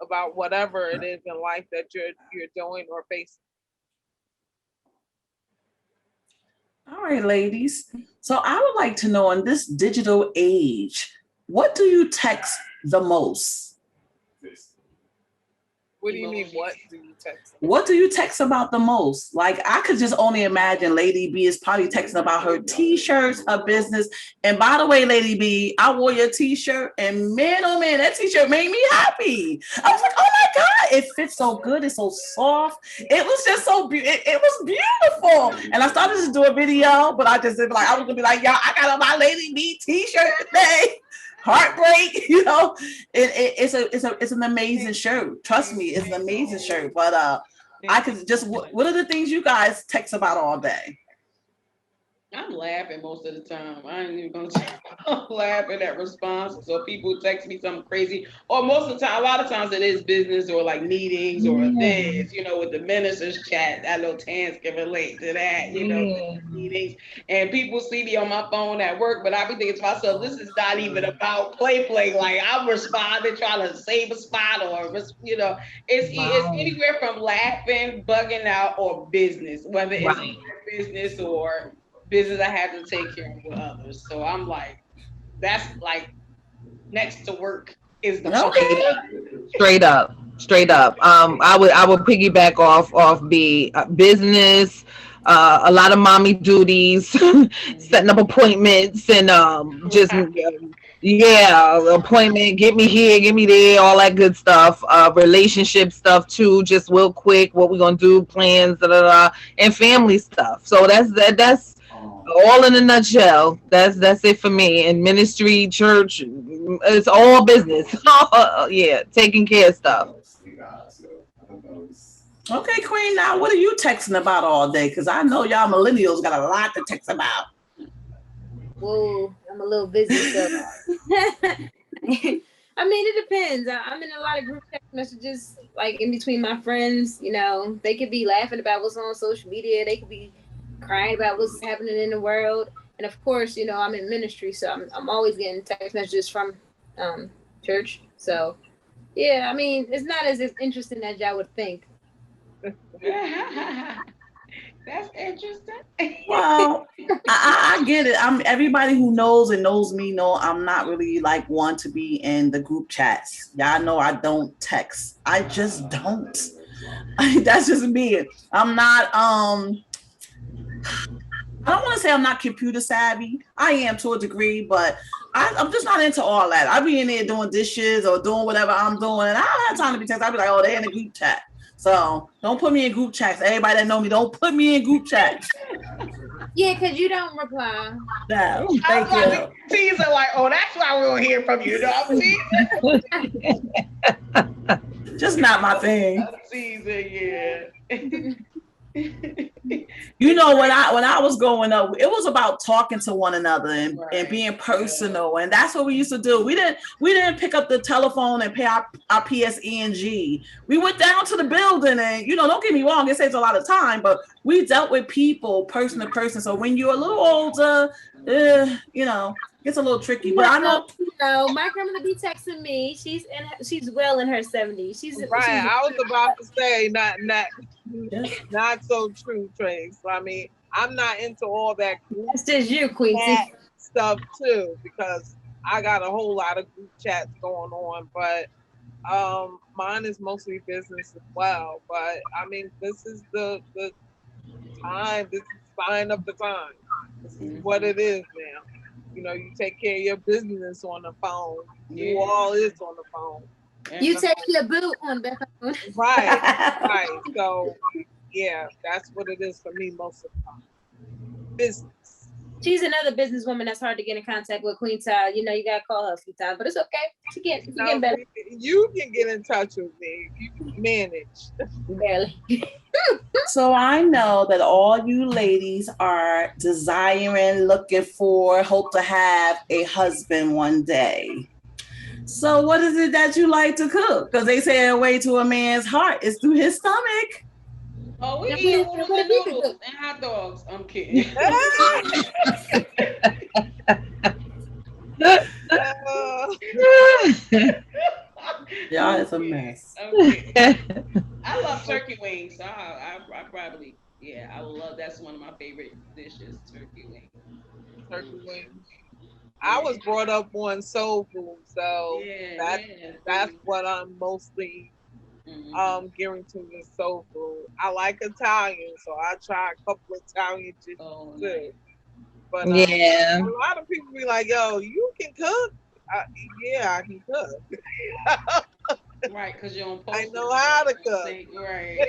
about whatever it is in life that you're doing or facing. All right, ladies. So I would like to know, in this digital age, what do you text the most? What do you mean? What do you text? What do you text about the most? Like, I could just only imagine Lady B is probably texting about her t-shirts, her business. And by the way, Lady B, I wore your t-shirt, and man, oh man, that t-shirt made me happy. I was like, oh my God, it fits so good. It's so soft. It was just so beautiful. It was beautiful. And I started to do a video, but I just did I was gonna be like, y'all, I got on my Lady B t-shirt today. Heartbreak, it's an amazing shirt. Trust me, it's an amazing shirt. But I could just, what are the things you guys text about all day? I'm laughing most of the time. I ain't even gonna say I'm laughing at responses or people text me something crazy. Or most of the time, a lot of times it is business or like meetings or things, with the ministers chat. I know Tans can relate to that, meetings. And people see me on my phone at work, but I be thinking to myself, this is not even about play. Like I'm responding, trying to save a spot or it's anywhere from laughing, bugging out, or business, whether it's business or business I have to take care of with others. So I'm like, that's like next to work is the straight up. I would piggyback off the business, a lot of mommy duties, setting up appointments, and just appointment, get me here, get me there, all that good stuff. Relationship stuff too, just real quick, what we're gonna do, plans, and family stuff. So that's all in a nutshell. That's it for me. And ministry, church, it's all business. Taking care of stuff. Okay, Queen. Now, what are you texting about all day? Because I know y'all millennials got a lot to text about. Whoa, I'm a little busy, so I mean, it depends. I'm in a lot of group text messages, like in between my friends. They could be laughing about what's on social media. They could be crying about what's happening in the world. And of course, I'm in ministry, so I'm always getting text messages from church. So yeah, it's not as interesting as y'all would think. That's interesting. Well, I get it. Everybody who knows and knows me know I'm not really like one to be in the group chats. Y'all know I don't text. I just don't. That's just me. I'm not I don't want to say I'm not computer savvy. I am to a degree, but I'm just not into all that. I be in there doing dishes or doing whatever I'm doing, and I don't have time to be texting. I be like, oh, they're in a group chat. So don't put me in group chats. Everybody that know me, don't put me in group chats. Yeah, because you don't reply. No, thank you. Teaser like, oh, that's why we don't hear from you. Just not my thing. Teaser, yeah. When I was growing up, it was about talking to one another and being personal, and that's what we used to do. We didn't pick up the telephone and pay our PSE&G. We went down to the building, and don't get me wrong, it saves a lot of time, but we dealt with people person to person. So when you're a little older, it's a little tricky. But I know. My grandmother be texting me. She's well in her 70s. I was about to say not so true, Trace. I'm not into all that. That's just you, Quincy. Stuff too, because I got a whole lot of group chats going on, but mine is mostly business as well. But this is the time. This is the sign of the time. This is what it is now. You take care of your business on the phone. You all is on the phone. You take your boo on the phone. Right. So, yeah, that's what it is for me most of the time. Business. She's another businesswoman that's hard to get in contact with, Queen Ty. You gotta call her a few times, but it's okay. She getting better. You can get in touch with me. You can manage. Barely. So I know that all you ladies are desiring, looking for, hope to have a husband one day. So what is it that you like to cook? Because they say a way to a man's heart is through his stomach. Oh, we eat oodles and noodles and hot dogs. I'm kidding. Y'all, it's a mess. Okay. I love turkey wings. So I probably, I would love. That's one of my favorite dishes. Turkey wings. I was brought up on soul food, so that's what I'm mostly gearing to is soul food. I like Italian, so I try a couple of Italian dishes too. Nice. But a lot of people be like, "Yo, you can cook?" I can cook. Right, because you don't. I know how to cook. Right.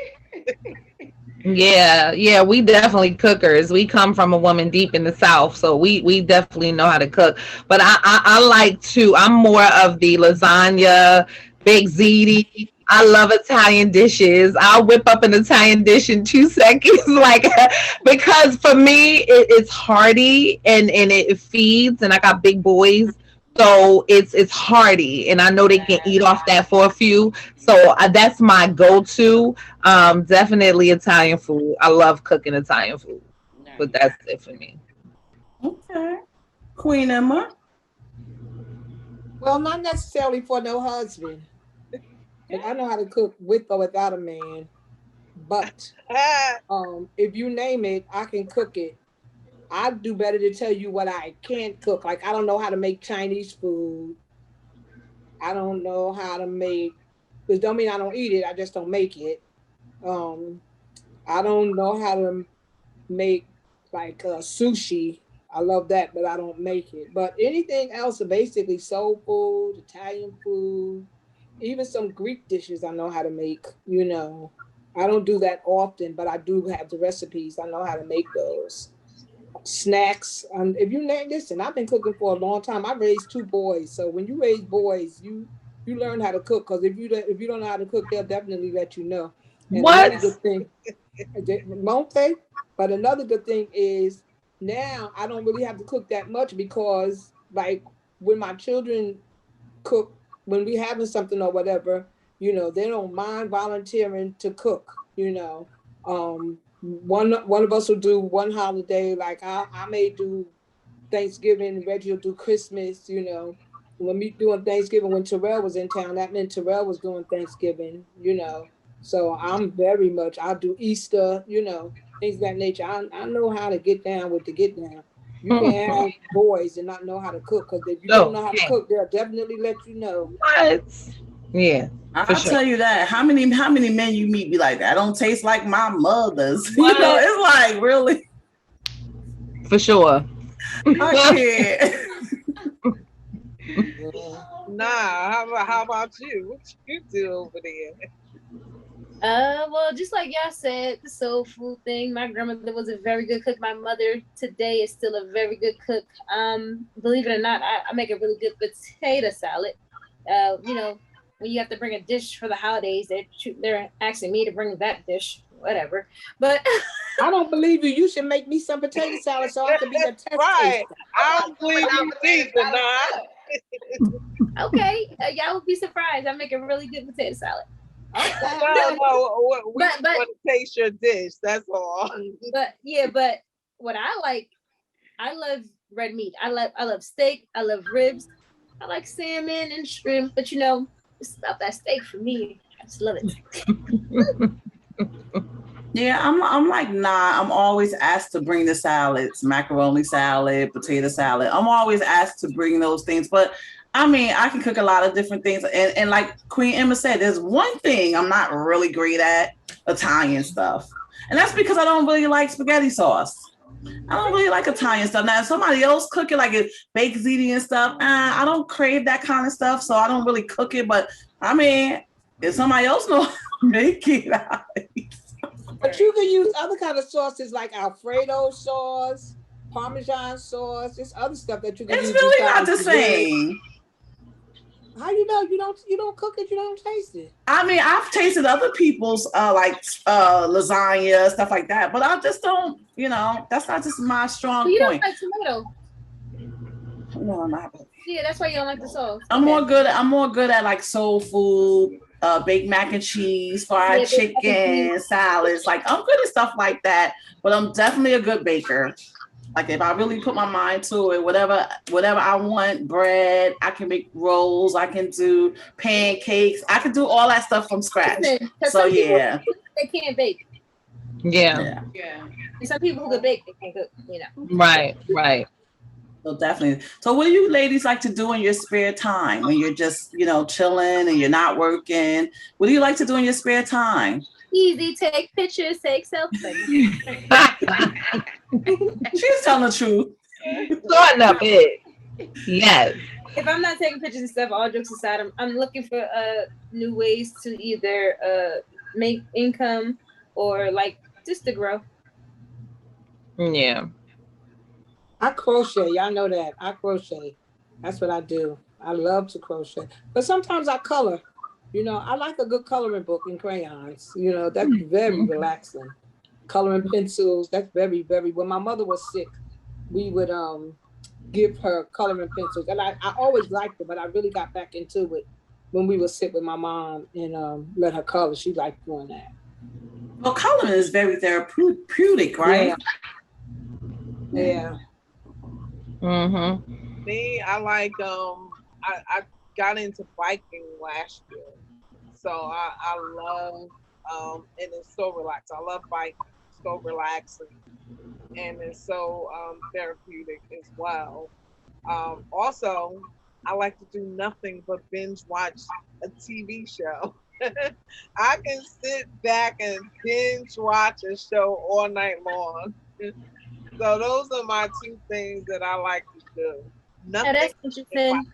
Yeah, we definitely cookers. We come from a woman deep in the South, so we definitely know how to cook. But I like to. I'm more of the lasagna, baked ziti, I love Italian dishes. I'll whip up an Italian dish in 2 seconds, like because for me it's hearty and it feeds, and I got big boys, so it's hearty, and I know they can eat off that for a few. So that's my go-to. Definitely Italian food. I love cooking Italian food, but that's it for me. Okay. Queen Emma. Well, not necessarily for no husband. And I know how to cook with or without a man. But if you name it, I can cook it. I'd do better to tell you what I can't cook. Like, I don't know how to make Chinese food. I don't know how to make, which don't mean I don't eat it, I just don't make it. I don't know how to make like sushi. I love that, but I don't make it. But anything else, basically soul food, Italian food, even some Greek dishes I know how to make, you know. I don't do that often, but I do have the recipes. I know how to make those. Snacks. If you name this, and I've been cooking for a long time. I raised 2 boys. So when you raise boys, you learn how to cook, because if you don't know how to cook, they'll definitely let you know. And What? another good thing, won't they? But another good thing is now I don't really have to cook that much, because like when my children cook, when we having something or whatever, you know, they don't mind volunteering to cook, you know. One of us will do one holiday, like I may do Thanksgiving, Reggie will do Christmas, you know. When we doing Thanksgiving, when Terrell was in town, that meant Terrell was doing Thanksgiving, you know. So I'm very much, I'll do Easter, you know, things of that nature. I know how to get down with the get down. You can't have boys and not know how to cook, because if you don't know how to cook, they'll definitely let you know. What? Yeah. I'll tell you that. How many men you meet be like that? I don't taste like my mother's. You know, it's like, really? For sure. I can't. Nah, how about you? What you do over there? Well, just like y'all said, the soul food thing. My grandmother was a very good cook. My mother today is still a very good cook. Believe it or not, I make a really good potato salad. You know, when you have to bring a dish for the holidays, they're asking me to bring that dish, whatever. But I don't believe you. You should make me some potato salad so I can be a test Right. taster. I don't believe you either, nah. Okay, y'all would be surprised. I make a really good potato salad. No, we But- want to taste your dish. That's all. But what I love red meat. I love steak. I love ribs. I like salmon and shrimp. But you know, it's about that steak for me. I just love it. Yeah, I'm like, nah, I'm always asked to bring the salads, macaroni salad, potato salad. I'm always asked to bring those things. But I mean, I can cook a lot of different things. And like Queen Emma said, there's one thing I'm not really great at: Italian stuff. And that's because I don't really like spaghetti sauce. I don't really like Italian stuff. Now, if somebody else cook it, like it baked ziti and stuff, I don't crave that kind of stuff, so I don't really cook it. But I mean, if somebody else knows how to make it, But you can use other kind of sauces like Alfredo sauce, Parmesan sauce. There's other stuff that you can use. It's really not the besides same. How you know? You don't cook it, you don't taste it. I mean, I've tasted other people's lasagna, stuff like that, but I just don't, you know, that's not just my strong So you point. don't like tomato? No, not. Yeah, that's why you don't like the sauce. I'm more good at like soul food, baked mac and cheese, fried chicken, salads. Like, I'm good at stuff like that, but I'm definitely a good baker. Like, if I really put my mind to it, whatever I want, bread, I can make rolls, I can do pancakes, I can do all that stuff from scratch. Listen, 'cause So some people, yeah. they can't bake. Yeah. And some people who can bake, they can't cook. You know. Right. So definitely. So what do you ladies like to do in your spare time when you're just, you know, chilling and you're not working? What do you like to do in your spare time? Easy, take pictures, take selfies. She's telling the truth. Sorting up it. Yes. If I'm not taking pictures and stuff, all jokes aside, I'm looking for new ways to either make income or like just to grow. Yeah. I crochet. Y'all know that. I crochet. That's what I do. I love to crochet. But sometimes I color. You know, I like a good coloring book and crayons. You know, that's very relaxing. Coloring pencils, that's very, very. When my mother was sick, we would give her coloring pencils, and I always liked them, but I really got back into it when we were sick with my mom and let her color. She liked doing that. Well, coloring is very therapeutic, right? Yeah. Mm-hmm. Me, I like I got into biking last year. So I love and it's so relaxed. I love biking. It's so relaxing and it's so therapeutic as well. Also, I like to do nothing but binge watch a TV show. I can sit back and binge watch a show all night long. So those are my two things that I like to do. Now Nothing. that's interesting.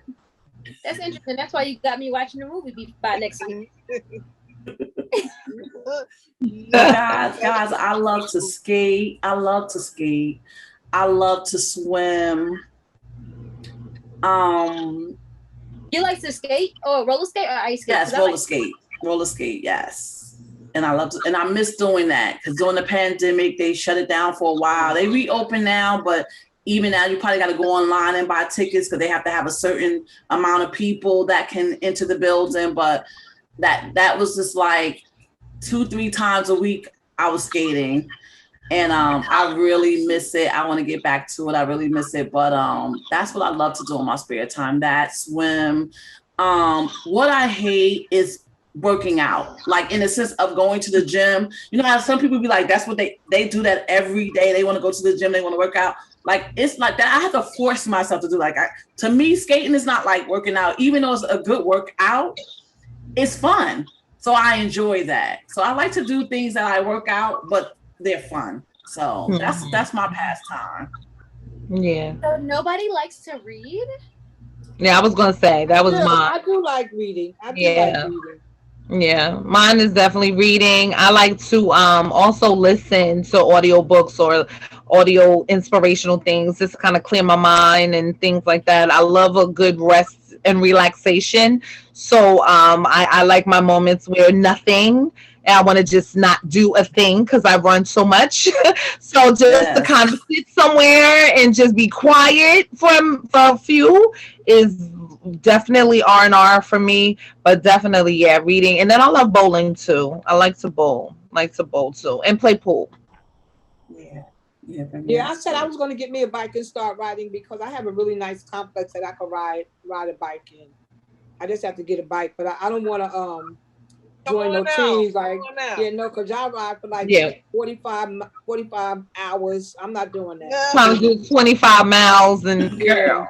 That's interesting. That's why you got me watching the movie by next week. Guys, I love to skate. I love to skate. I love to swim. You like to skate or roller skate or ice skate? Yes, roller skate. Yes, and I love to, and I miss doing that because during the pandemic they shut it down for a while. They reopen now, but even now you probably got to go online and buy tickets because they have to have a certain amount of people that can enter the building. But that was just like 2-3 times a week I was skating. And I really miss it. I want to get back to it. I really miss it. But that's what I love to do in my spare time. That, swim. What I hate is working out. Like in the sense of going to the gym. You know how some people be like, that's what they do that every day. They want to go to the gym. They want to work out. Like it's like that. I have to force myself to do. Like to me, skating is not like working out. Even though it's a good workout, it's fun. So I enjoy that. So I like to do things that I work out, but they're fun. So that's my pastime. Yeah. So nobody likes to read? Yeah, I was gonna say that was mine. I do like reading. Like reading. Yeah, mine is definitely reading. I like to also listen to audiobooks or audio inspirational things just to kind of clear my mind and things like that. I love a good rest and relaxation. So I like my moments where nothing and I want to just not do a thing because I run so much. So just to kind of sit somewhere and just be quiet for a few is definitely R&R for me, but definitely reading. And then I love bowling too. I like to bowl too and play pool. Yeah, I said I was going to get me a bike and start riding because I have a really nice complex that I could ride a bike in. I just have to get a bike, but I don't want to join no teams like because y'all ride for like 45 hours. I'm not doing that. Trying to do 25 miles and girl.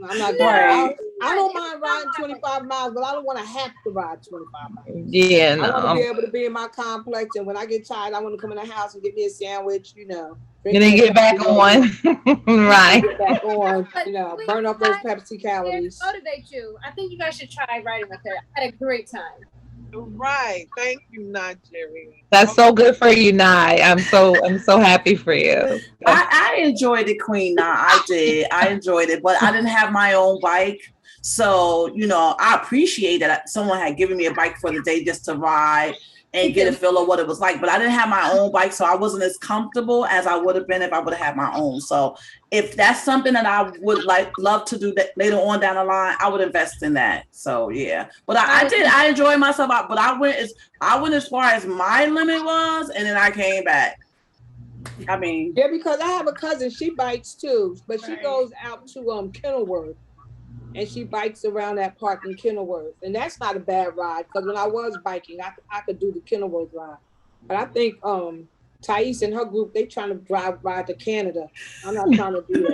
I'm not doing it. I don't mind riding 25 miles, but I don't want to have to ride 25 miles. Yeah, no. I want to be able to be in my complex, and when I get tired, I want to come in the house and get me a sandwich, you know. And then get back on. Right. Get back on, you know, burn up those Pepsi calories. Motivate you. I think you guys should try riding with her. I had a great time. Right. Thank you, Jerry. That's so good for you, Nye. I'm so happy for you. I enjoyed it, Queen. I did. I enjoyed it, but I didn't have my own bike. So, you know, I appreciate that someone had given me a bike for the day just to ride and get a feel of what it was like. But I didn't have my own bike, so I wasn't as comfortable as I would have been if I would have had my own. So if that's something that I would love to do that later on down the line, I would invest in that. So yeah. But I enjoyed myself, but I went as far as my limit was, and then I came back. I mean, yeah, because I have a cousin, she bikes too, but she goes out to Kenilworth. And she bikes around that park in Kenilworth. And that's not a bad ride because when I was biking, I could do the Kenilworth ride. But I think Thais and her group, they trying to ride to Canada. I'm not trying to do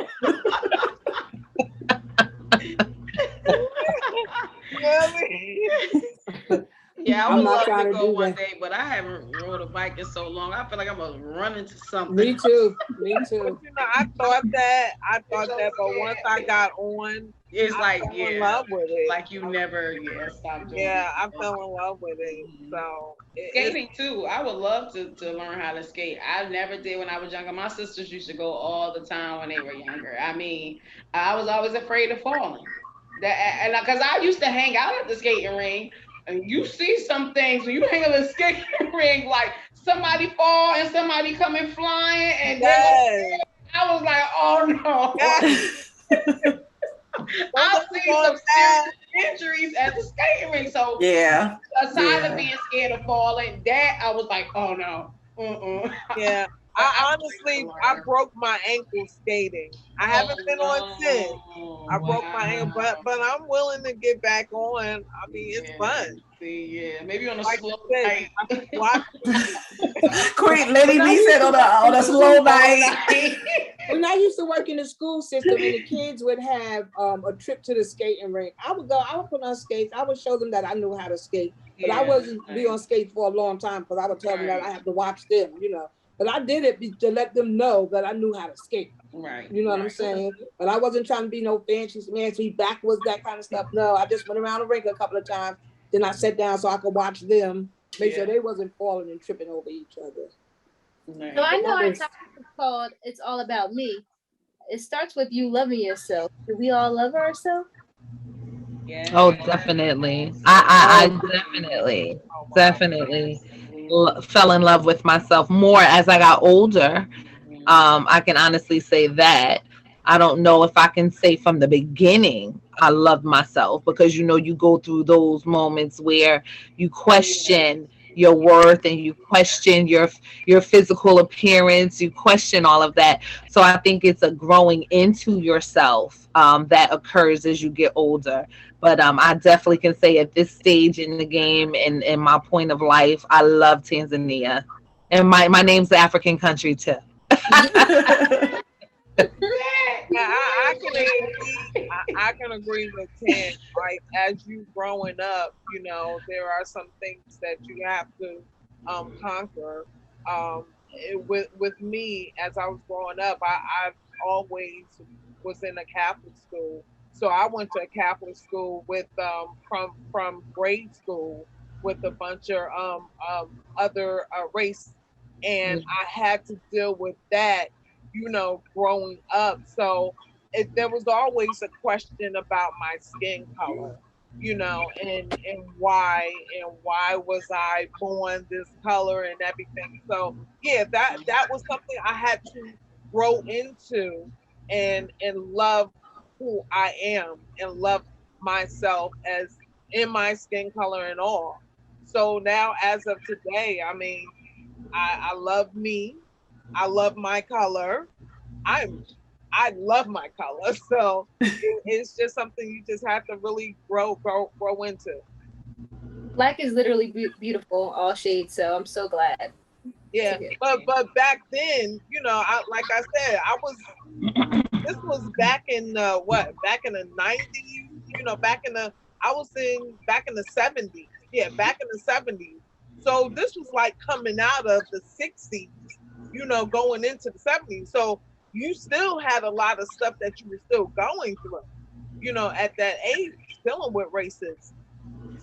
that. Yeah, I would love to go one day, but I haven't rode a bike in so long. I feel like I'm gonna run into something. Me too. You know, I thought that, but once I got on, it's I fell in love with it. Like you never stopped doing it. Yeah, I fell in love with it. So skating too. I would love to learn how to skate. I never did when I was younger. My sisters used to go all the time when they were younger. I mean, I was always afraid of falling. And because I used to hang out at the skating ring. And you see some things when you hang on the skating ring, like somebody fall and somebody coming flying, and Yes. I was like, oh no. Yes. I've seen some serious injuries at the skating ring. So Yeah. aside from being scared of falling, that I was like, oh no. Yeah. I honestly, I broke my ankle skating. I haven't been on since. I broke my ankle, but I'm willing to get back on. I mean, it's fun. See, yeah, maybe on a Like slow you said, night. watch Queen Lady B said on a slow night. When I used to work in the school system and the kids would have a trip to the skating rink, I would put on skates. I would show them that I knew how to skate, but I wasn't be on skates for a long time because I would tell them that I have to watch them, you know. But I did it to let them know that I knew how to skate. Right. You know what I'm saying? But I wasn't trying to be no fancy backwards, that kind of stuff. No, I just went around the rink a couple of times. Then I sat down so I could watch them, make sure they wasn't falling and tripping over each other. Right. So I know our topic is called "It's All About Me." It starts with you loving yourself. Do we all love ourselves? Yeah. Oh, definitely. I definitely fell in love with myself more as I got older. I can honestly say that. I don't know if I can say from the beginning I loved myself, because you know you go through those moments where you question your worth and you question your physical appearance, you question all of that. So I think it's a growing into yourself that occurs as you get older. But I definitely can say at this stage in the game and in my point of life, I love Tanzania, and my name's the African country too. I can agree with Tan. Like, as you growing up, you know, there are some things that you have to conquer. With me, as I was growing up, I've always was in a Catholic school. So I went to a Catholic school with from grade school with a bunch of other race, and I had to deal with that, you know, growing up. So there was always a question about my skin color, you know, and why was I born this color and everything. So yeah, that was something I had to grow into and love who I am and love myself as in my skin color and all. So now, as of today, I mean, I love me. I love my color. I love my color. So it's just something you just have to really grow into. Black is literally beautiful, all shades. So I'm so glad. Yeah, but back then, you know, like I said, this was back in back in the 90s, you know, back in the 70s. Yeah, back in the 70s. So this was like coming out of the 60s, you know, going into the 70s. So you still had a lot of stuff that you were still going through, you know, at that age, dealing with racism.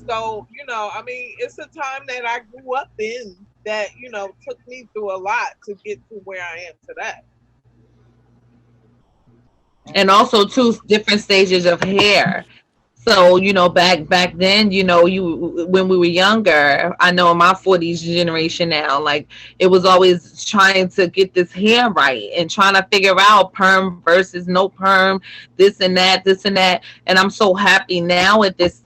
So, you know, I mean, it's a time that I grew up in that, you know, took me through a lot to get to where I am today. And also two different stages of hair. So, you know, back then, you know, when we were younger, I know in my 40s generation now, like it was always trying to get this hair right and trying to figure out perm versus no perm, this and that. And I'm so happy now at this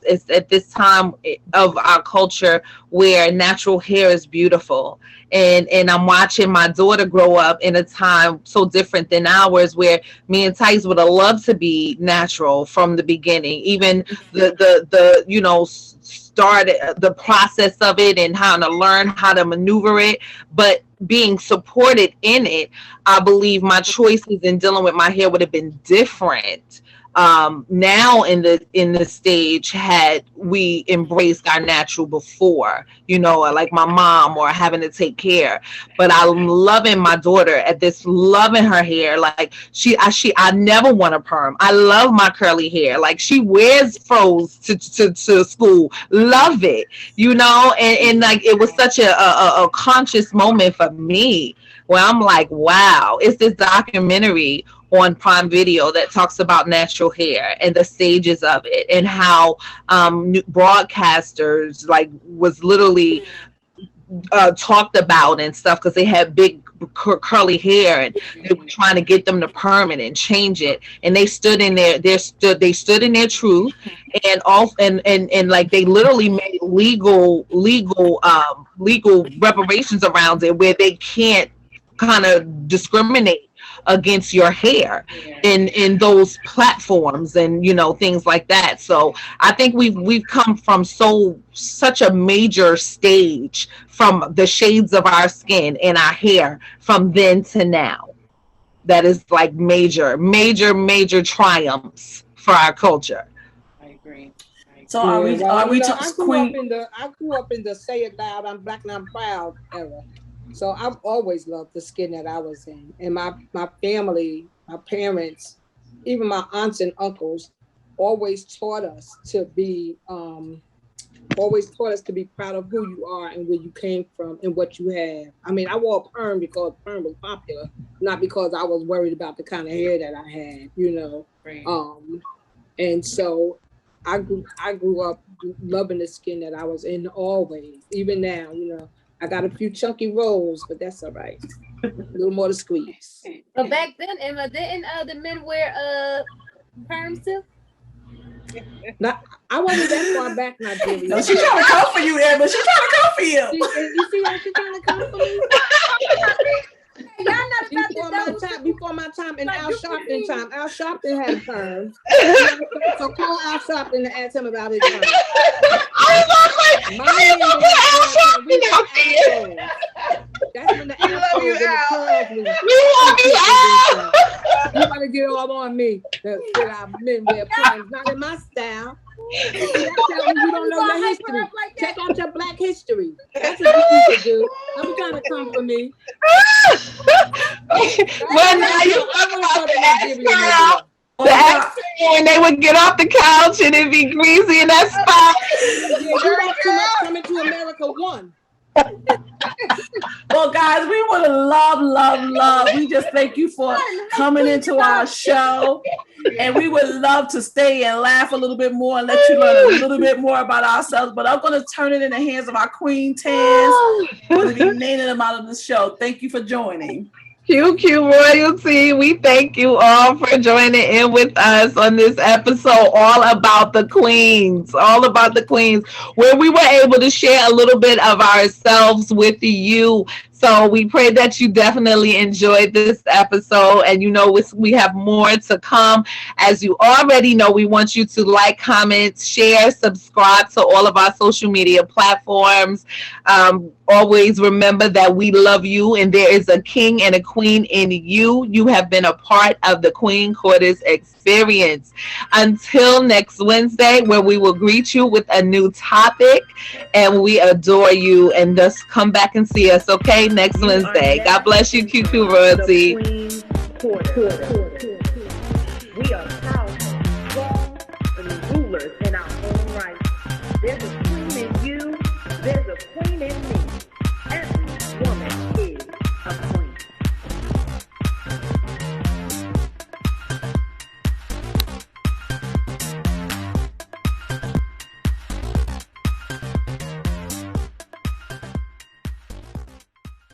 time of our culture where natural hair is beautiful. And I'm watching my daughter grow up in a time so different than ours, where me and Tice would have loved to be natural from the beginning, even the you know, started the process of it and how to learn how to maneuver it, but being supported in it. I believe my choices in dealing with my hair would have been different. Now in the stage, had we embraced our natural before, you know, like my mom, or having to take care. But I'm loving my daughter at this, loving her hair. Like I never want a perm. I love my curly hair. Like she wears froze to school. Love it, you know, and like it was such a conscious moment for me where I'm like, wow, it's this documentary on Prime Video that talks about natural hair and the stages of it, and how broadcasters like was literally talked about and stuff because they had big curly hair, and they were trying to get them to perm it and change it, and they stood in they stood in their truth, and also and like they literally made legal reparations around it where they can't kind of discriminate against your hair in those platforms and things like that. So I think we've come from such a major stage from the shades of our skin and our hair from then to now. That is like major triumphs for our culture. I agree. So are we I grew Queen? up in the say it loud, I'm black and I'm proud era. So I've always loved the skin that I was in. And my family, my parents, even my aunts and uncles always taught us to be proud of who you are and where you came from and what you have. I mean, I wore perm because perm was popular, not because I was worried about the kind of hair that I had, Right. And so I grew up loving the skin that I was in always, even now, I got a few chunky rolls, but that's all right. A little more to squeeze. But back then, Emma, didn't the men wear perms too? I wasn't that far back, Nigeria. No, she's trying to come for you, Emma. She's trying to come for you. You see how she's trying to come for me? Y'all not about Before my time in Al Sharpton time. Al Sharpton had perms. So call Al Sharpton and ask him about his perms. That's when the afros and the curls was. You gotta get all on me. That our men wear perms, not in my style. That's how you don't know your history. Check out your black history. That's what you need to do. Don't be trying to come for me. Well, now you the accent when they would get off the couch and it'd be greasy in that spot. You got too much Coming to America 1. Well, guys, we want to love. We just thank you for coming into our show. And we would love to stay and laugh a little bit more and let you learn a little bit more about ourselves. But I'm going to turn it in the hands of our Queen Tans, who will be naming them out of the show. Thank you for joining. QQ Royalty, we thank you all for joining in with us on this episode all about the queens, where we were able to share a little bit of ourselves with you. So we pray that you definitely enjoyed this episode, and we have more to come. As you already know, we want you to like, comment, share, subscribe to all of our social media platforms. Always remember that we love you, and there is a king and a queen in you. You have been a part of the Queen Quarters experience. Until next Wednesday, where we will greet you with a new topic, and we adore you. And just come back and see us, okay? Next Wednesday. God bless you, QQ Royalty. The Queen Quarters.